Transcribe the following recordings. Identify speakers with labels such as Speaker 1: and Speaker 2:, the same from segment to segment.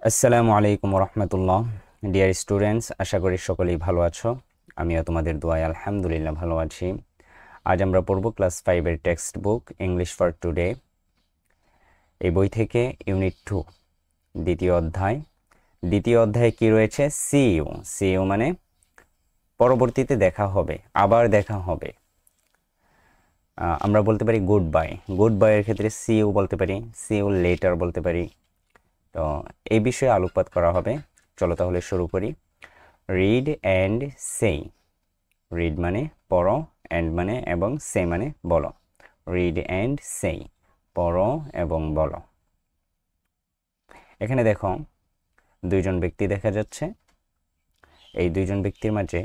Speaker 1: আসসালামু আলাইকুম রহমতুল্লাহ। Dear students, আশা করি সকলেই ভালো আছো। আমিও তোমাদের দোয়ায় আলহামদুলিল্লাহ ভালো আছি। আজ আমরা পড়ব ক্লাস 5-এর text book English for today. এই বই থেকে ইউনিট 2 দ্বিতীয় অধ্যায়। দ্বিতীয় অধ্যায়ে কি রয়েছে? C you. সি ইউ মানে পরবর্তীতে দেখা হবে, আবার দেখা হবে। আমরা বলতে পারি গুড বাই। গুড বাইয়ের ক্ষেত্রে সি ইউ বলতে পারি, সি ইউ লেটার বলতে পারি। তো এই বিষয়ে আলোকপাত করা হবে। চলো তাহলে শুরু করি। রিড অ্যান্ড সেই। রিড মানে পড়ো, অ্যান্ড মানে এবং, সে মানে বলো। রিড অ্যান্ড সেই, পড়ো এবং বলো। এখানে দেখো দুইজন ব্যক্তি দেখা যাচ্ছে। এই দুইজন ব্যক্তির মাঝে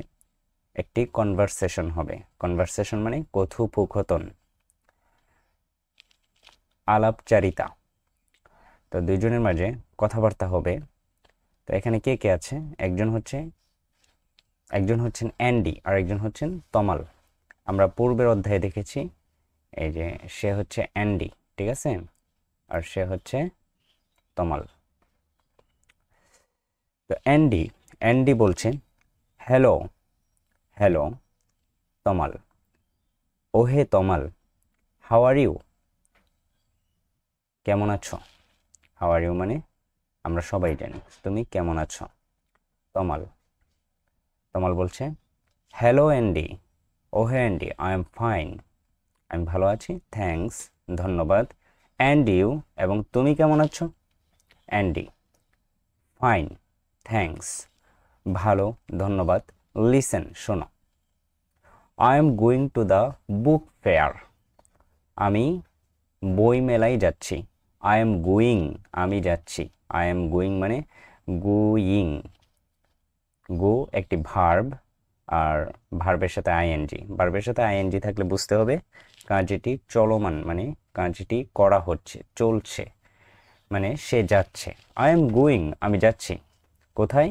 Speaker 1: একটি কনভারসেশন হবে। কনভারসেশন মানে কথোপকথন, আলাপচারিতা। তো দুইজনের মাঝে কথাবার্তা হবে। তো এখানে কে কে আছে? একজন হচ্ছেন অ্যান্ডি আর একজন হচ্ছেন তমাল। আমরা পূর্বের অধ্যায়ে দেখেছি এই যে সে হচ্ছে অ্যান্ডি, ঠিক আছে, আর সে হচ্ছে তমাল। তো অ্যান্ডি বলছে hello, hello Tamal. O hey Tamal, how are you? কেমন আছো? হাউ আর ইউ মানে আমরা সবাই জানি তুমি কেমন আছো। তমাল তমাল বলছে hello Andy, oh hey Andy, I am fine. আমি ভালো আছি, থ্যাঙ্কস, ধন্যবাদ। অ্যান্ড ইউ, এবং তুমি কেমন আছো? অ্যান্ডি ফাইন, থ্যাঙ্কস, ভালো, ধন্যবাদ। লিসেন, শোনো। I am going to the book fair. আমি বই মেলায় যাচ্ছি। আই এম গোয়িং, আমি যাচ্ছি। আই এম গোয়িং মানে গোয়িং। গো একটি ভার্ব, আর ভার্বের সাথে আইএনজি। ভার্বের সাথে আইএনজি থাকলে বুঝতে হবে কাজটি চলমান, মানে কাজটি করা হচ্ছে, চলছে, মানে সে যাচ্ছে। আই এম গোয়িং, আমি যাচ্ছি। কোথায়?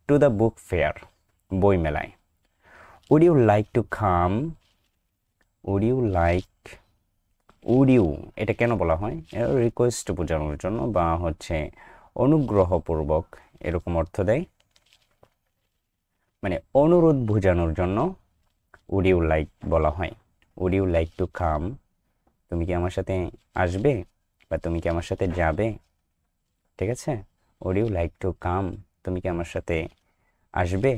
Speaker 1: টু দ্য বুক ফেয়ার, বই মেলায়। Would you like to come? Would you like, would you এটা কেন বলা হয়? রিকোয়েস্ট বোঝানোর জন্য, বা হচ্ছে অনুগ্রহপূর্বক এরকম অর্থ দেয়, মানে অনুরোধ বোঝানোর জন্য উড ইউ লাইক বলা হয়। Would you like to come, তুমি কি আমার সাথে আসবে, বা তুমি কি আমার সাথে যাবে, ঠিক আছে। Would you like to come, তুমি কি আমার সাথে আসবে।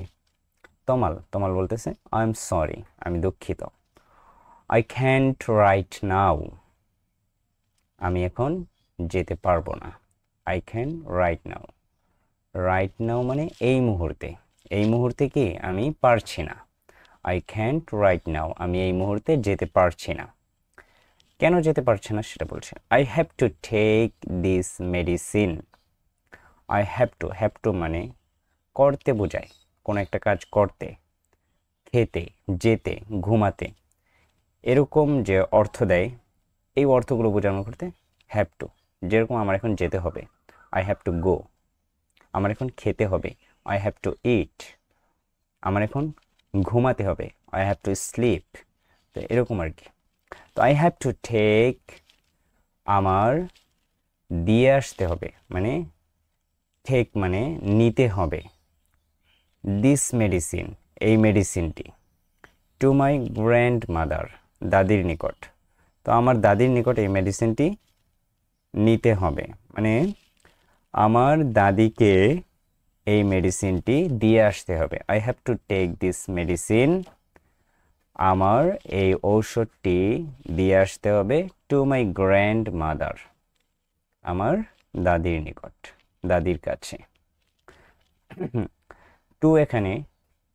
Speaker 1: তমাল বলতেছে আই এম সরি, আমি দুঃখিত। আই ক্যান্ট রাইট নাও, আমি এখন যেতে পারবো না। I can right now. Right now মানে এই মুহূর্তে। এই মুহূর্তে কি আমি পারছি না। আই ক্যান্ট রাইট নাও, আমি এই মুহূর্তে যেতে পারছি না। কেন যেতে পারছে না সেটা বলছে। I have to take this medicine. I have to মানে করতে বোঝায়, কোনো একটা কাজ করতে, খেতে, যেতে, ঘুমাতে, এরকম যে অর্থ দেয়, এই অর্থগুলো বোঝানো করতে হ্যাভ টু। যেরকম আমার এখন যেতে হবে, আই হ্যাভ টু গো। আমার এখন খেতে হবে, আই হ্যাভ টু ইট। আমার এখন ঘুমাতে হবে, আই হ্যাভ টু স্লিপ। তো এরকম আর কি। তো আই হ্যাভ টু টেক, আমার দিয়ে আসতে হবে, মানে টেক মানে নিতে হবে। দিস মেডিসিন, এই মেডিসিনটি। টু মাই গ্র্যান্ড মাদার, দাদির নিকট। তো আমার দাদির নিকট এই মেডিসিনটি নিতে হবে, মানে আমার দাদিকে এই মেডিসিনটি দিয়ে আসতে হবে। I have to take this medicine, আমার এই ঔষধটি দিয়ে আসতে হবে। টু মাই গ্র্যান্ড মাদার, আমার দাদির নিকট, দাদির কাছে। টু এখানে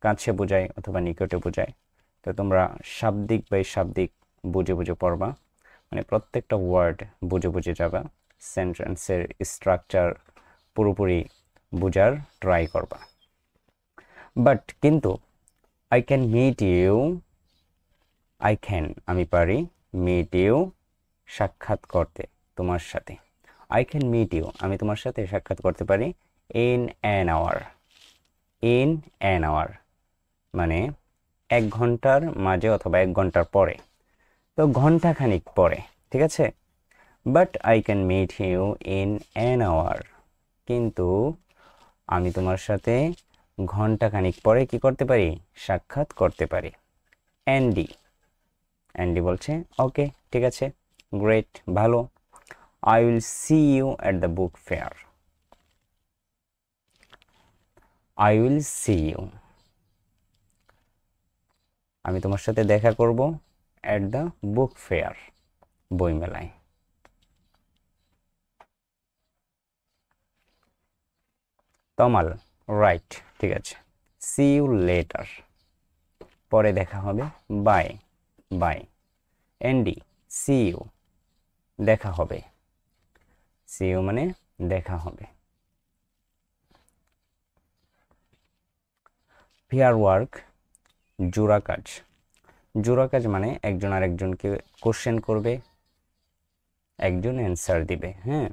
Speaker 1: কাছে বোঝায় অথবা নিকটে বোঝায়। তো তোমরা শাব্দিক বাই শাব্দিক বুঝে বুঝে পড়বা, মানে প্রত্যেকটা ওয়ার্ড বুঝে বুঝে যাবা। সেন্টেন্সের স্ট্রাকচার পুরোপুরি বোঝার ট্রাই করবা। বাট কিন্তু I can meet you, I can আমি পারি, মিট ইউ সাক্ষাৎ করতে তোমার সাথে। আই ক্যান মিট ইউ আমি তোমার সাথে সাক্ষাৎ করতে পারি। In an hour, in an hour মানে 1 ঘন্টার মাঝে অথবা 1 ঘন্টার পরে। তো ঘন্টাখানিক পরে, ঠিক আছে। But I can meet you in an hour, কিন্তু আমি তোমার সাথে ঘন্টাখানিক পরে কি করতে পারি, সাক্ষাৎ করতে পারি। অ্যান্ডি, অ্যান্ডি বলছে ওকে ঠিক আছে, গ্রেট, ভালো। I will see you at the book fair. I will see you, আমি তোমার সাথে দেখা করব অ্যাট দ্য বুক ফেয়ার, বইমেলায়। তমাল, রাইট, ঠিক আছে। সি ইউ লেটার, পরে দেখা হবে, বাই, বাই। এন্ডি, সি ইউ, দেখা হবে, সি ইউ মানে দেখা হবে। পেয়ার ওয়ার্ক, জোড়া কাজ। জোড়া কাজ মানে একজন আরেকজনকে কোশ্চেন করবে, একজন অ্যান্সার দিবে। হ্যাঁ,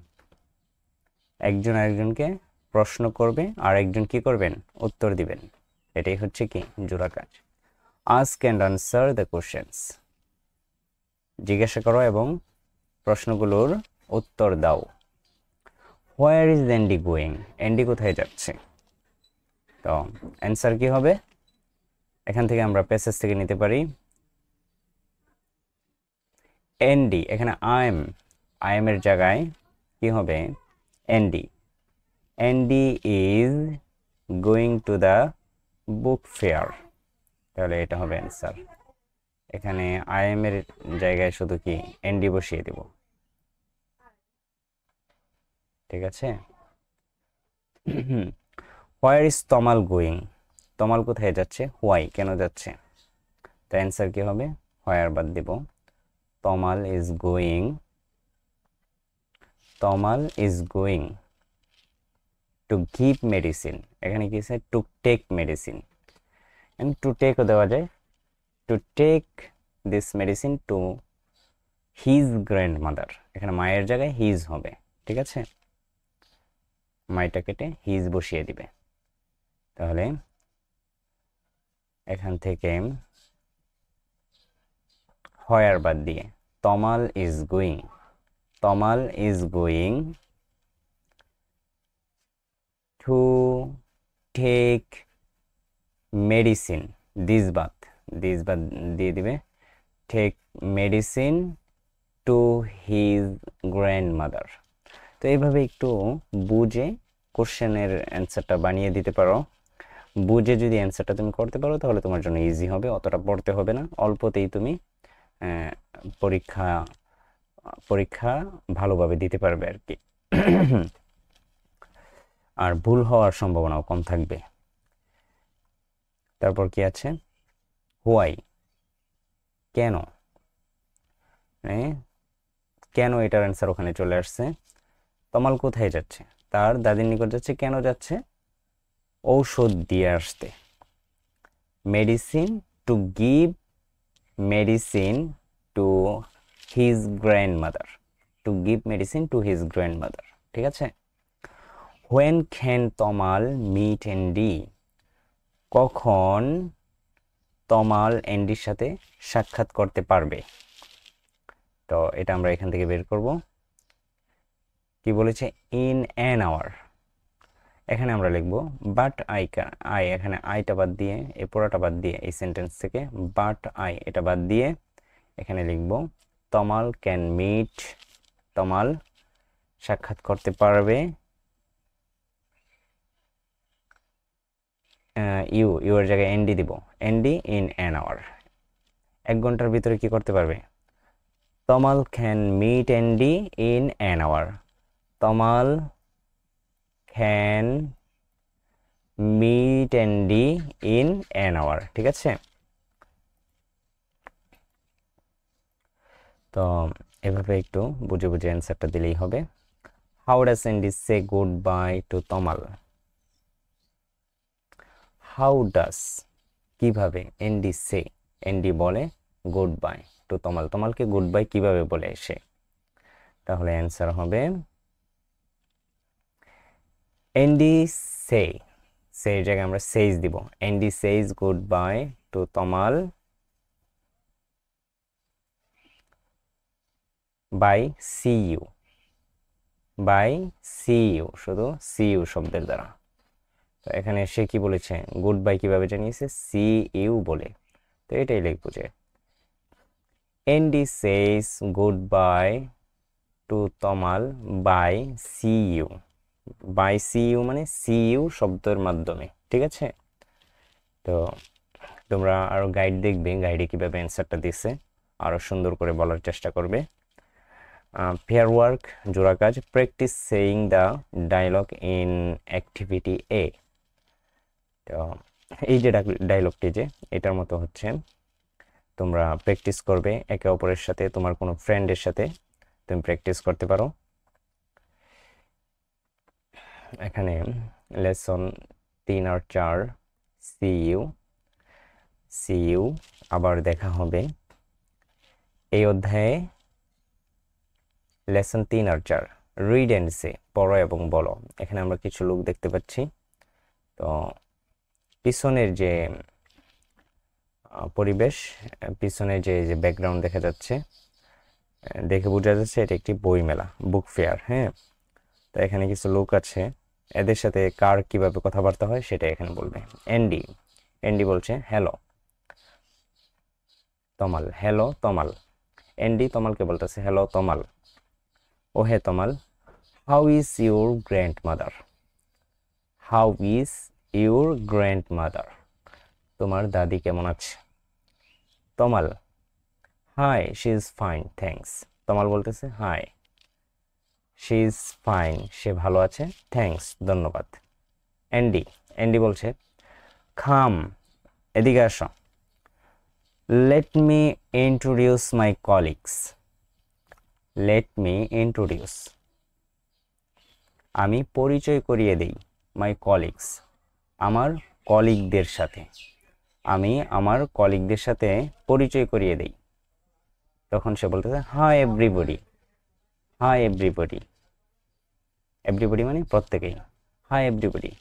Speaker 1: একজন আরেকজনকে প্রশ্ন করবে আর একজন কি করবেন, উত্তর দিবেন। এটাই হচ্ছে কি জোড়া কাজ। Ask and answer the questions, জিজ্ঞাসা করো এবং প্রশ্নগুলোর উত্তর দাও। Where is Andy going, Andy কোথায় যাচ্ছে? তো অ্যান্সার কি হবে, এখান থেকে আমরা প্যাসেজ থেকে নিতে পারি। অ্যান্ডি, এখানে আই এম এর জায়গায় কি হবে, Andy. Andy is going to the book fair, তাহলে এটা হবে অ্যান্সার। এখানে আই এম এর জায়গায় শুধু কি অ্যান্ডি বসিয়ে দেব, ঠিক আছে। হোয়ার ইজ তমাল গোয়িং, তমাল কোথায় যাচ্ছে, হোয়াই কেন যাচ্ছে, তো অ্যান্সার কি হবে, হোয়ার বাদ দেব। Tamal is going, Tamal is going to give medicine, এখানে কি আছে, টু টেক মেডিসিন, টু টেকও দেওয়া যায়, to take this medicine to his grandmother, এখানে মায়ের জায়গায় হিজ হবে, ঠিক আছে। মাইটা কেটে হিজ বসিয়ে দিবে, তাহলে এখান থেকে হোয়ার বাদ দিয়ে Tamal is going, Tamal is going to take medicine, this বাদ দিয়ে দিবে, take medicine to his grandmother. তো এইভাবে একটু বুঝে কোশ্চেনের অ্যান্সারটা বানিয়ে দিতে পারো। বুঝে যদি অ্যান্সারটা তুমি করতে পারো তাহলে তোমার জন্য ইজি হবে, অতটা পড়তে হবে না, অল্পতেই তুমি পরীক্ষা পরীক্ষা ভালোভাবে দিতে পারবে আর কি। আর ভুল হওয়ার সম্ভাবনাও কম থাকবে। তারপর কি আছে, হোয়াই, কেন, কেন, এটার অ্যান্সার ওখানে চলে আসছে। তমাল কোথায় যাচ্ছে, তার দাদির নিকট যাচ্ছে, কেন যাচ্ছে, ঔষধ দিয়ে আসতে। Medicine, to give medicine to his grandmother, to give medicine to his grandmother, ঠিক আছে। When can Tamal meet Andy, কখন তমাল অ্যান্ডির সাথে সাক্ষাৎ করতে পারবে, তো এটা আমরা এখান থেকে বের করব। কি বলেছে, ইন অ্যান আওয়ার, এখানে আমরা লিখব বাট আই, এখানে আইটা বাদ দিয়ে, এই পুরোটা বাদ দিয়ে, এই সেন্টেন্স থেকে বাট আই এটা বাদ দিয়ে এখানে লিখব তমাল ক্যান মিট, তমাল সাক্ষাৎ করতে পারবে, ইউর জায়গায় এনডি দিব, এনডি ইন অ্যান আওয়ার, 1 ঘন্টার ভিতরে কি করতে পারবে, Tamal can meet Andy in an hour, Tamal can meet Andy in an hour, ঠিক আছে। তো এভাবে একটু বুঝে বুঝে অ্যান্সারটা দিলেই হবে। How does Andy say goodbye to Tamal, how does কিভাবে, এনডি সে এনডি বলে, গুড বাই টু তমাল, তমালকে গুড বাই কিভাবে বলে সে, তাহলে অ্যান্সার হবে এনডি সে, সেই জায়গায় আমরা সেইজ দিব, Andy says goodbye to Tamal bye see you, bye see you, শুধু সি ইউ শব্দের দ্বারা, তো এখানে সে কি বলেছে, গুড বাই কিভাবে জানিয়েছে, সি ইউ বলে। তো এটাই লিখবো যে Andy says goodbye to Tamal bye see you. Bye see you মানে সি ইউ শব্দের মাধ্যমে, ঠিক আছে। তো তোমরা আরো গাইড দেখবে, গাইডে কিভাবে অ্যান্সারটা দিছে আরো সুন্দর করে বলার চেষ্টা করবে। পেয়ার ওয়ার্ক জোড়া কাজ, practice saying the dialogue in activity A. তো এই যে ডায়লগটি যে এটার মতো হচ্ছে, তোমরা প্র্যাকটিস করবে একে অপরের সাথে, তোমার কোনো ফ্রেন্ডের সাথে তুমি প্র্যাকটিস করতে পারো। এখানে লেসন 3 আর 4 সি ইউ আবার দেখা হবে। এই অধ্যায়ে লেসন 3 আর 4 রিড অ্যান্ড সে, পড়ো এবং বলো। এখানে আমরা কিছু লোক দেখতে পাচ্ছি। তো পিছনের যে পরিবেশ, পিছনে যে যে ব্যাকগ্রাউন্ড দেখা যাচ্ছে, দেখে বোঝা যাচ্ছে এটা একটি বই মেলা, বুক ফেয়ার। হ্যাঁ, তো এখানে কিছু লোক আছে, এদের সাথে কার কিভাবে কথাবার্তা হয় সেটা এখানে বলবে। এন্ডি বলছে হ্যালো তমাল, হ্যালো তমাল। এন্ডি তমালকে বলতেছে hello Tamal, O hey Tamal, how is your grandmother, how is your grandmother, তোমার দাদি কেমন আছে। Tamal, hi she is fine thanks. Tamal বলতেছে হাই, শি ইজ ফাইন, সে ভালো আছে, থ্যাঙ্কস ধন্যবাদ। এন্ডি বলছে খাম, এদিকে আসো, let me introduce my colleagues, let me introduce, আমি পরিচয় করিয়ে দিই, মাই কলিগস, আমার কলিগদের সাথে, আমি আমার কলিগদের সাথে পরিচয় করিয়ে দিই। তখন সে বলতেছে hi everybody, hi everybody, everybody মানে প্রত্যেকেই, হাই এভরিবডি,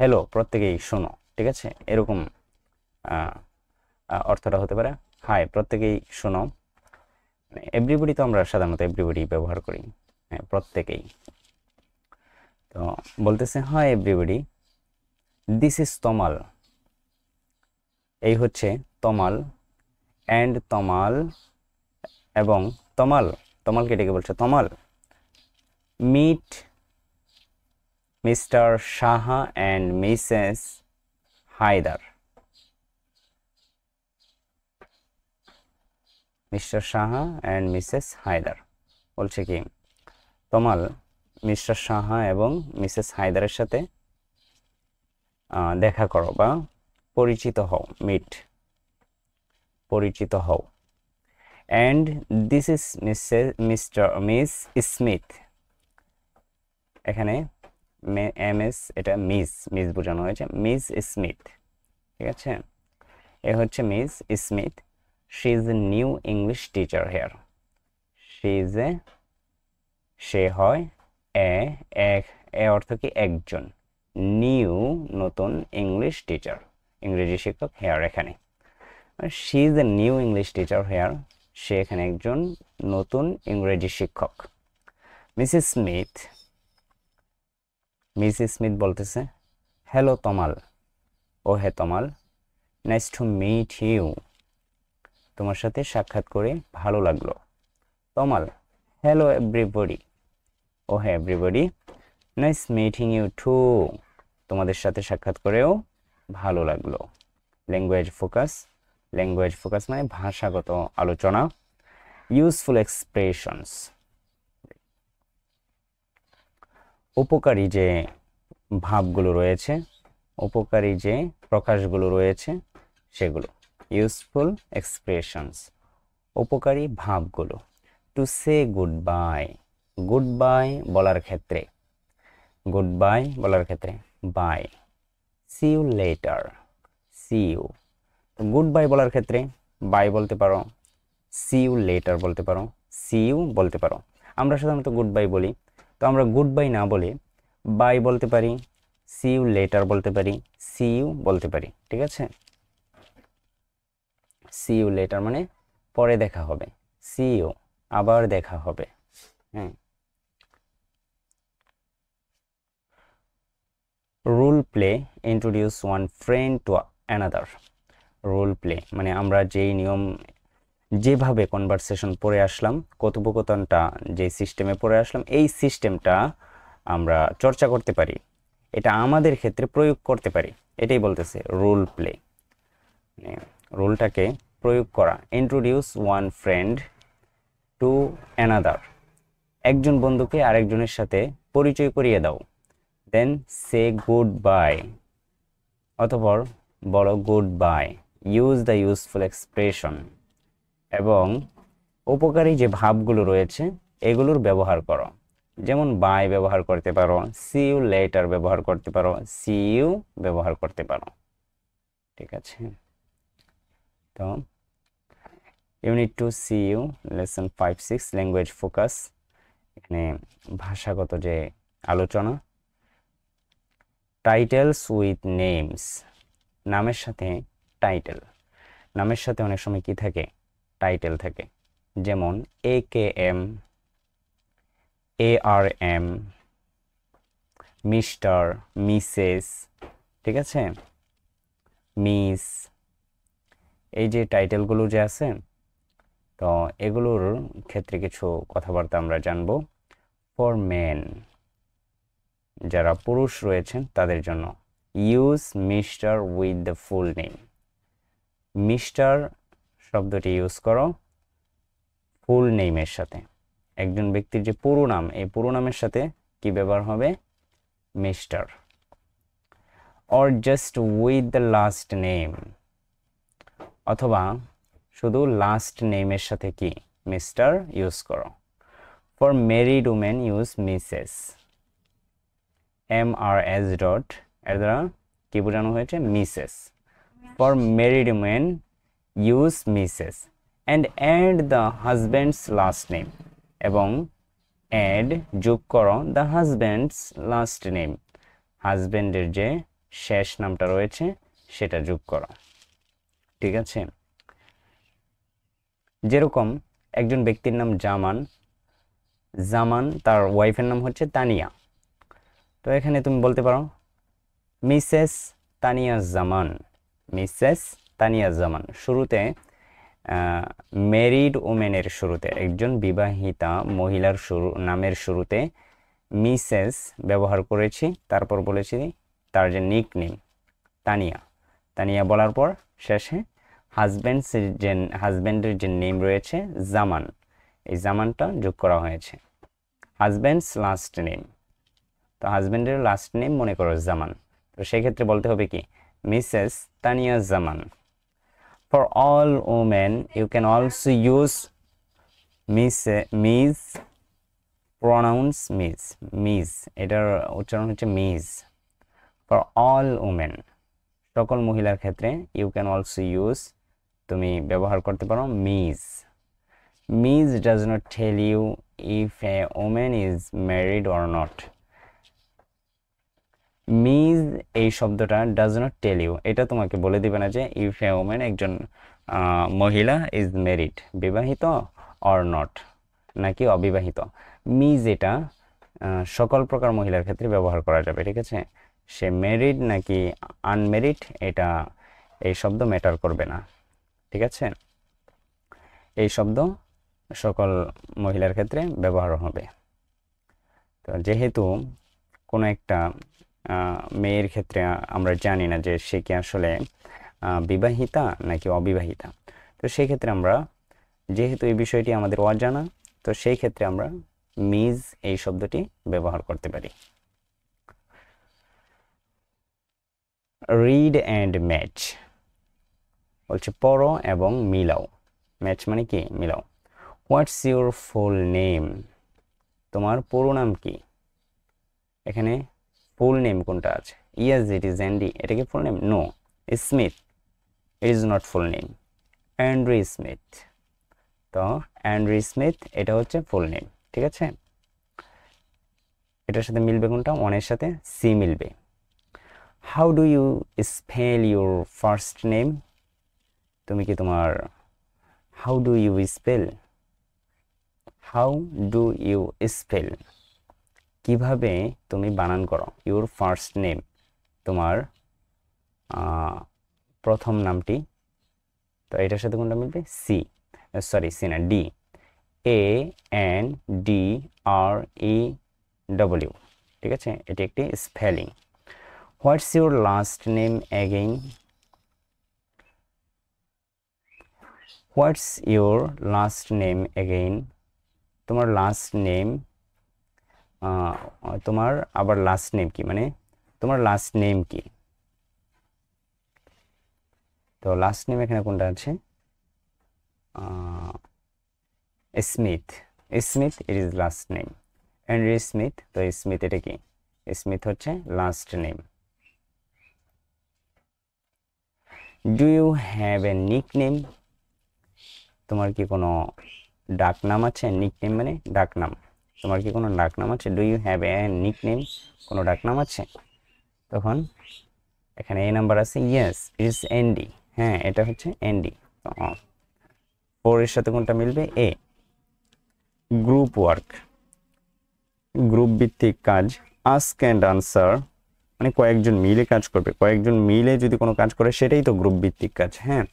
Speaker 1: হ্যালো প্রত্যেকেই শোনো, ঠিক আছে। এরকম অর্থটা হতে পারে, হাই প্রত্যেকেই শোনো। এভরিবডি তো আমরা সাধারণত এভরিবডি ব্যবহার করি, হ্যাঁ প্রত্যেকেই। তো বলতেছে হাই এভরিবডি, দিস ইজ তমাল, এই হচ্ছে তমাল, অ্যান্ড তমাল এবং তমাল, তমালকে ডেকে বলছে Tamal, meet Mr Saha and Mrs Haider, Mr Saha and Mrs Haider বলছে কি তমাল মিস্টার সাহা এবং মিসেস হায়দারের সাথে দেখা করো বা পরিচিত হও, মিট পরিচিত হও। And this is Miss Smith, এখানে এমএস এটা মিস বোঝানো হয়েছে, মিস স্মিথ, ঠিক আছে। এ হচ্ছে Miss Smith, she is a new English teacher here, she is a, সে হয় এ অর্থ কি একজন, নিউ নতুন, ইংলিশ টিচার ইংরেজি শিক্ষক, হেয়ার এখানে, she is a new English teacher here, সে এখানে একজন নতুন ইংরেজি শিক্ষক। মিসেস স্মিথ বলতেছে hello Tamal, O hey Tamal, nice to meet you, তোমার সাথে সাক্ষাৎ করে ভালো লাগলো। তমাল, হ্যালো এভরিবডি, ও হে everybody, nice meeting you too, তোমাদের সাথে সাক্ষাৎ করেও ভালো লাগলো। ল্যাঙ্গুয়েজ ফোকাস মানে ভাষাগত আলোচনা। ইউজফুল এক্সপ্রেশনস, উপকারী যে ভাবগুলো রয়েছে, উপকারী যে প্রকাশগুলো রয়েছে সেগুলো, ইউজফুল এক্সপ্রেশনস, উপকারী ভাবগুলো। টু সে গুড বাই বলার ক্ষেত্রে, bye. See you later, see you, goodbye বলার ক্ষেত্রে বাই বলতে পারো, সি ইউ লেটার বলতে পারো, সি ইউ বলতে পারো। আমরা সাধারণত গুড বাই বলি, তো আমরা গুড বাই না বলে বাই বলতে পারি, সি ইউ লেটার বলতে পারি, সি ইউ বলতে পারি, ঠিক আছে। সি ইউ লেটার মানে পরে দেখা হবে, সি ইউ আবার দেখা হবে, হ্যাঁ। Role play introduce one friend to another. Role play মানে আমরা যেই নিয়ম যেভাবে কনভারসেশন পড়ে আসলাম, কথোপকথনটা যে সিস্টেমে পড়ে আসলাম, এই সিস্টেমটা আমরা চর্চা করতে পারি, এটা আমাদের ক্ষেত্রে প্রয়োগ করতে পারি, এটাই বলতেছে রোল প্লে। মানে রোলটাকে প্রয়োগ করা। Introduce one friend to another, একজন বন্ধুকে আরেকজনের সাথে পরিচয় করিয়ে দাও। দেন সে গুড বাই, অতঃপর বলো good bye. Use the useful expression, এবং উপকারী যে ভাবগুলো রয়েছে এগুলোর ব্যবহার করো। যেমন বাই ব্যবহার করতে পারো, সি ইউ লেটার ব্যবহার করতে পারো, সি ইউ ব্যবহার করতে পারো। ঠিক আছে, তো unit 2 see you lesson 5-6 language focus. এখানে ভাষাগত যে আলোচনা। টাইটেলস উইথ নেমস, নামের সাথে টাইটেল। নামের সাথে অনেক সময় কি থাকে? টাইটেল থাকে। যেমন AKM, ARM, মিস্টার, মিসেস, ঠিক আছে, মিস, এই যে টাইটেলগুলো যে আছে, তো এগুলোর ক্ষেত্রে কিছু কথাবার্তা আমরা জানবো। ফর মেন, যারা পুরুষ রয়েছেন তাদের জন্য use mister with the full name. Mister শব্দটি ইউজ করো ফুল নেমের সাথে। একজন ব্যক্তির যে পুরো নাম, এই পুরো নামের সাথে কি ব্যবহার হবে? Mister. Or just with the last name, অথবা শুধু লাস্ট নেমের সাথে কি মিস্টার ইউজ করো। For married women use Mrs. MRS dot এর দ্বারা কি বোঝানো হয়েছে? Mrs. For married women use Mrs and add the husband's last name, এবং অ্যাড যোগ করো দ্য হাজব্যান্ডস লাস্ট নেম, হাজব্যান্ডের যে শেষ নামটা রয়েছে সেটা যোগ করো। ঠিক আছে, যেরকম একজন ব্যক্তির নাম জামান, জামান তার ওয়াইফের নাম হচ্ছে তানিয়া, তো এখানে তুমি বলতে পারো মিসেস তানিয়া জামান, মিসেস তানিয়া জামান। শুরুতে ম্যারিড ওমেনের শুরুতে, একজন বিবাহিতা মহিলার নামের শুরুতে মিসেস ব্যবহার করেছি, তারপর বলেছি তার যে নিক নেম তানিয়া, তানিয়া বলার পর শেষে হাজব্যান্ডের যে নেম রয়েছে জামান, এই জামানটা যোগ করা হয়েছে। হাজব্যান্ডস লাস্ট নেম, তো হাজব্যান্ডের লাস্ট নেম মনে করো জামান, তো সেক্ষেত্রে বলতে হবে কি Mrs Tania Zaman. For all women you can also use Miss, pronounce Miss, Miss এটার উচ্চারণ হচ্ছে মিস। ফর অল ওমেন, সকল মহিলার ক্ষেত্রে ইউ ক্যান অলসো ইউজ, তুমি ব্যবহার করতে পারো Miss. Miss does not tell you if a women is married or not. Miss এই শব্দটা ডাজ নট টেল ইউ, এটা তোমাকে বলে দিবে না যে ইফ এ ওমেন, একজন মহিলা ইজ ম্যারিড, বিবাহিত, অর নট নাকি অবিবাহিত। মিস এটা সকল প্রকার মহিলার ক্ষেত্রে ব্যবহার করা যাবে। ঠিক আছে, সে ম্যারিড নাকি আনম্যারিড এটা এই শব্দ ম্যাটার করবে না। ঠিক আছে, এই শব্দ সকল মহিলার ক্ষেত্রে ব্যবহার হবে। তো যেহেতু কোনো একটা মেয়ের ক্ষেত্রে আমরা জানি না যে সে কি আসলে বিবাহিতা নাকি অবিবাহিতা, তো সেই ক্ষেত্রে আমরা, যেহেতু এই বিষয়টি আমাদের অজানা, তো সেই ক্ষেত্রে আমরা মিস এই শব্দটি ব্যবহার করতে পারি। রিড অ্যান্ড ম্যাচ, বলছে পড়ো এবং মিলাও। ম্যাচ মানে কি? মিলাও। হোয়াটস ইউর ফুল নেম, তোমার পুরো নাম কি? এখানে ফুল নেম কোনটা আছে? ইয়েস ইট ইজ অ্যান্ডি, এটা কি full name? No. Smith, it is not full name. Andre Smith, তো অ্যান্ড্রি স্মিথ এটা হচ্ছে ফুল নেম। ঠিক আছে, এটার সাথে মিলবে কোনটা? ওয়ানের সাথে সি মিলবে। How do you spell your first name, তুমি কি তোমার how do you spell, how do you spell কিভাবে তুমি বানান করো ইউর ফার্স্ট নেম, তোমার প্রথম নামটি, তো এটার সাথে কোনটা মিলবে? সি, সরি সি না, ডি, ANDREW, ঠিক আছে, এটি একটি spelling. What's your last name again? What's your last name again? তোমার লাস্ট নেম, তোমার আবার লাস্ট নেম কি, মানে তোমার লাস্ট নেম কি? তো লাস্ট নেম এখানে কোনটা আছে? Smith, Smith it is last name. Henry Smith, তো স্মিথ এটা কি? স্মিথ হচ্ছে last name. Do you have a nickname? তোমার কি কোনো ডাক নাম আছে? নিক নেম মানে ডাক নাম। তোমার কি কোনো ডাক নাম আছে? Do you have a nick name? কোনো ডাক নাম আছে? তখন এখানে এই নাম্বার আছে, ইয়েস ইট ইজ এনডি। হ্যাঁ, এটা হচ্ছে এনডি। তো 4 এর সাথে কোনটা মিলবে? এ। গ্রুপ ওয়ার্ক, গ্রুপ ভিত্তিক কাজ। আস্ক অ্যান্ড আনসার মানে কয়েকজন মিলে কাজ করবে, কয়েকজন মিলে যদি কোনো কাজ করে সেটাই তো গ্রুপ ভিত্তিক কাজ। হ্যাঁ,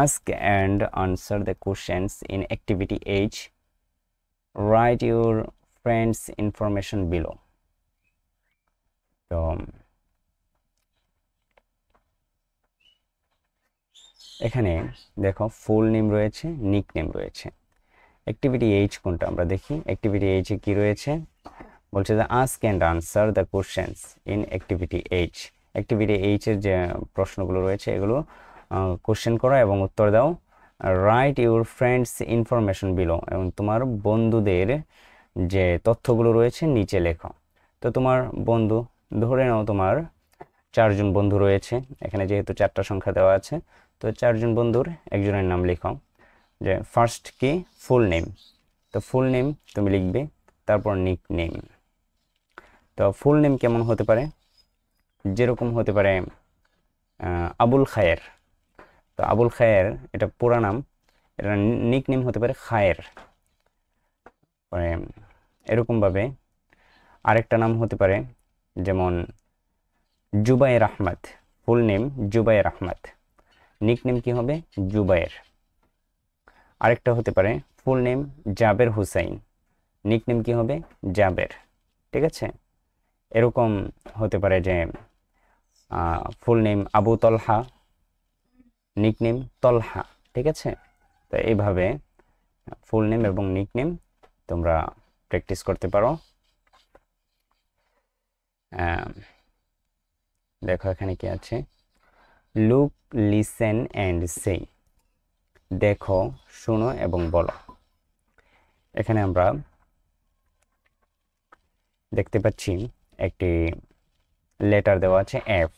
Speaker 1: ask and answer the questions in activity H, right your friends information below. তো এখানে দেখো ফুল নেম রয়েছে, নিক নেম রয়েছে। অ্যাক্টিভিটি H কোনটা আমরা দেখি। অ্যাক্টিভিটি H এ কি রয়েছে? বলছে যে ask and answer the questions in activity H। Activity H এর যে প্রশ্নগুলো রয়েছে এগুলো কোশ্চেন করো এবং উত্তর দাও। Right your friends information below, এবং তোমার বন্ধুদের যে তথ্যগুলো রয়েছে নিচে লেখো। তো তোমার বন্ধু, ধরে নাও তোমার 4 জন বন্ধু রয়েছে, এখানে যেহেতু 4টা সংখ্যা দেওয়া আছে, তো 4 জন বন্ধুর একজনের নাম লিখো। যে ফার্স্ট কি? ফুল নেম, তো ফুল নেম তুমি লিখবে, তারপর নিক নেম। তো ফুল নেম কেমন হতে পারে? যেরকম হতে পারে আবুল খায়ের, তো আবুল খায়ের এটা পুরা নাম, এটা নিক নেম হতে পারে খায়ের। মানে এরকমভাবে আরেকটা নাম হতে পারে, যেমন Zubair Ahmed, full name Zubair Ahmed, nickname কি হবে? জুবায়ের। আরেকটা হতে পারে full name Jaber Hussain, nick name কি হবে? জাবের, ঠিক আছে। এরকম হতে পারে যে full name Abu Talha, nick name Talha, ঠিক আছে। তো এইভাবে ফুল নেম এবং নিক নেম তোমরা প্র্যাকটিস করতে পারো। দেখো এখানে কি আছে, লুক, লিসেন অ্যান্ড সে, দেখো, শোনো এবং বলো। এখানে আমরা দেখতে পাচ্ছি একটি লেটার দেওয়া আছে এফ,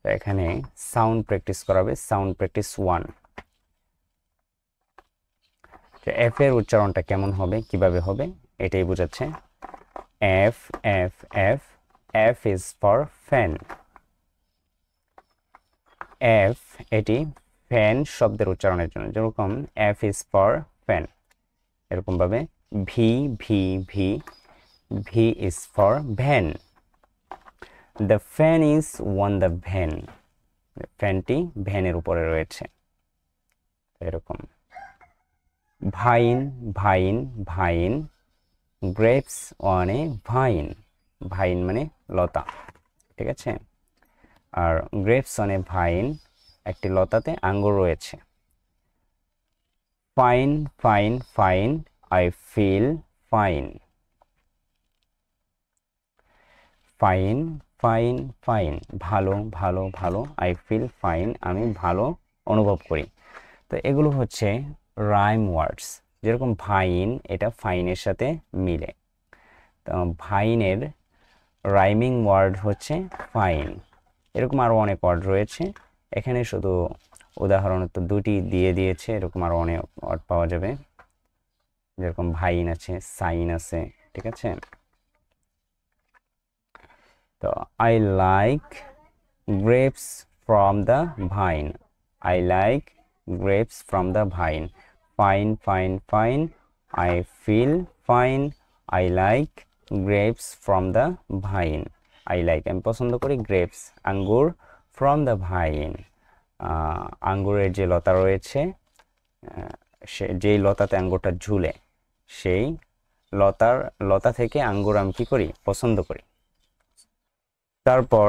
Speaker 1: তো এখানে সাউন্ড প্র্যাকটিস করাবে, সাউন্ড প্র্যাকটিস 1। এফ এর উচ্চারণটা কেমন হবে, কিভাবে হবে, এটাই বোঝাচ্ছে। F F F, F is for fan. F এটি ফ্যান শব্দের উচ্চারণের জন্য, যেরকম এফ ইজ ফর ফ্যান, এরকম ভাবে। V V V, V is for van. The fan is on the van, ফ্যানটি ভ্যানের উপরে রয়েছে, এরকম। Vine vine vine, grapes on a vine, vine মানে লতা, ঠিক আছে। আর গ্রেপস অন এ ভাইন, একটি লতাতে আঙ্গুর রয়েছে। Fine fine fine, I feel fine. Fine fine fine, ভালো ভালো ভালো, আই ফিল ফাইন, আমি ভালো অনুভব করি। তো এগুলো হচ্ছে রাইম ওয়ার্ডস। যেরকম ভাইন, এটা ফাইনের সাথে মিলে, তো ভাইনের রাইমিং ওয়ার্ড হচ্ছে ফাইন। এরকম আরও অনেক ওয়ার্ড রয়েছে, এখানে শুধু উদাহরণত 2টি দিয়ে দিয়েছে, এরকম আরও অনেক ওয়ার্ড পাওয়া যাবে, যেরকম ভাইন আছে, সাইন আছে, ঠিক আছে। তো I like grapes from the vine, I like grapes from the vine. Fine fine fine, I feel fine, I like grapes from the vine. I like, আমি পছন্দ করি গ্রেপস, আঙ্গুর, ফ্রম দ্য ভাইন, আঙ্গুরের যে লতা রয়েছে, সে যেই লতাতে আঙ্গুরটা ঝুলে, সেই লতা থেকে আঙ্গুর আমি কি করি, পছন্দ করি। তারপর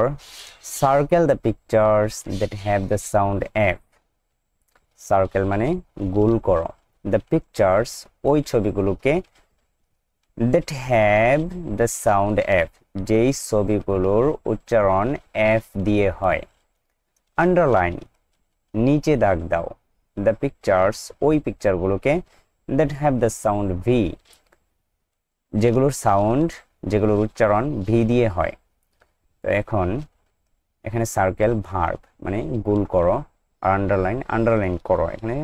Speaker 1: circle the pictures that have the sound F, circle মানে গোল করো, দ্য পিকচার্স ওই ছবিগুলোকে, that have the sound F যেই ছবিগুলোর উচ্চারণ এফ দিয়ে হয়, আন্ডারলাইন নিচে দাগ দাও, দ্য পিকচার্স ওই পিকচারগুলোকে, that have the sound V যেগুলোর উচ্চারণ ভি দিয়ে হয়। তো এখন এখানে সার্কেল ভার্ব মানে গোল করো, আর আন্ডারলাইন করো, এখানে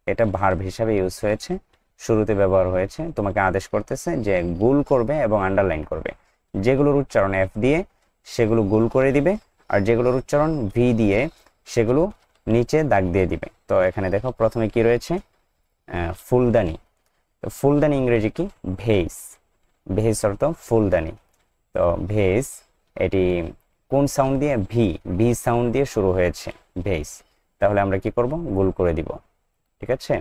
Speaker 1: এটা ভার্ব হিসাবে ইউজ হয়েছে, শুরুতে ব্যবহার হয়েছে, তোমাকে আদেশ করতেছে যে গোল করবে এবং আন্ডারলাইন করবে। যেগুলোর উচ্চারণ এফ দিয়ে সেগুলো গোল করে দিবে, আর যেগুলোর উচ্চারণ ভি দিয়ে সেগুলো নিচে দাগ দিয়ে দিবে। তো এখানে দেখো প্রথমে কি রয়েছে, ফুলদানি। তো ফুলদানি ইংরেজি কি, ভেস, ভেস অর্থ ফুলদানি। তো ভেস এটি কোন সাউন্ড দিয়ে, ভি সাউন্ড দিয়ে শুরু হয়েছে ভেস, তাহলে আমরা কি করব, গোল করে দিব। ঠিক আছে,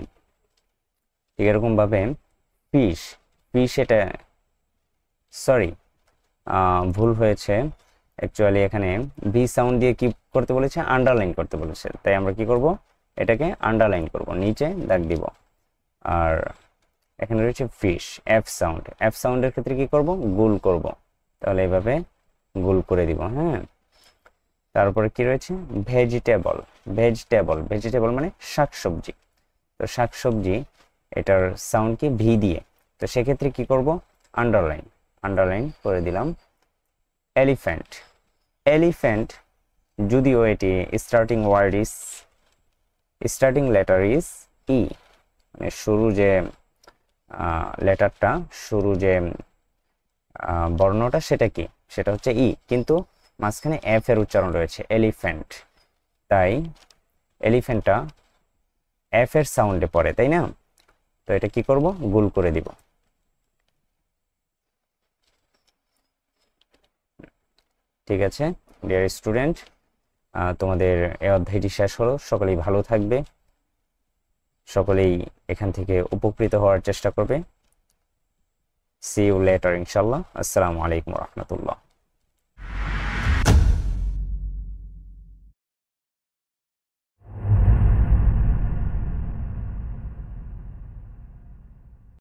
Speaker 1: ঠিক এরকম ভাবে ফিশ এটা সরি ভুল হয়েছে, অ্যাকচুয়ালি এখানে ভি সাউন্ড দিয়ে কি করতে বলেছে, আন্ডারলাইন করতে বলেছে, তাই আমরা কি করব, এটাকে আন্ডারলাইন করব, নিচে দাগ দিব। আর এখানে রয়েছে ফিশ, এফ সাউন্ডের ক্ষেত্রে কি করব, গোল করব, তাহলে এইভাবে গোল করে দিব। হ্যাঁ, তারপরে কি রয়েছে, ভেজিটেবল মানে শাকসবজি। তো শাকসবজি এটার সাউন্ড কি, ভি দিয়ে, তো সেক্ষেত্রে কি করব, আন্ডারলাইন করে দিলাম। এলিফ্যান্ট যদিও এটি স্টার্টিং লেটার ইজ ই, মানে শুরু যে বর্ণটা সেটা কি, সেটা হচ্ছে ই, কিন্তু মাঝখানে এফ এর উচ্চারণ রয়েছে এলিফ্যান্ট, তাই এলিফ্যান্টটা এফ এর সাউন্ডে পড়ে, তাই না? তো এটা কি করব, গোল করে দিব। ঠিক আছে ডিয়ার স্টুডেন্ট, তোমাদের এই অধ্যায়টি শেষ হলো। সকলেই ভালো থাকবে, সকলেই এখান থেকে উপকৃত হওয়ার চেষ্টা করবে। সি ইউ লেটার ইনশাআল্লাহ। আসসালামু আলাইকুম ওয়া রাহমাতুল্লাহ।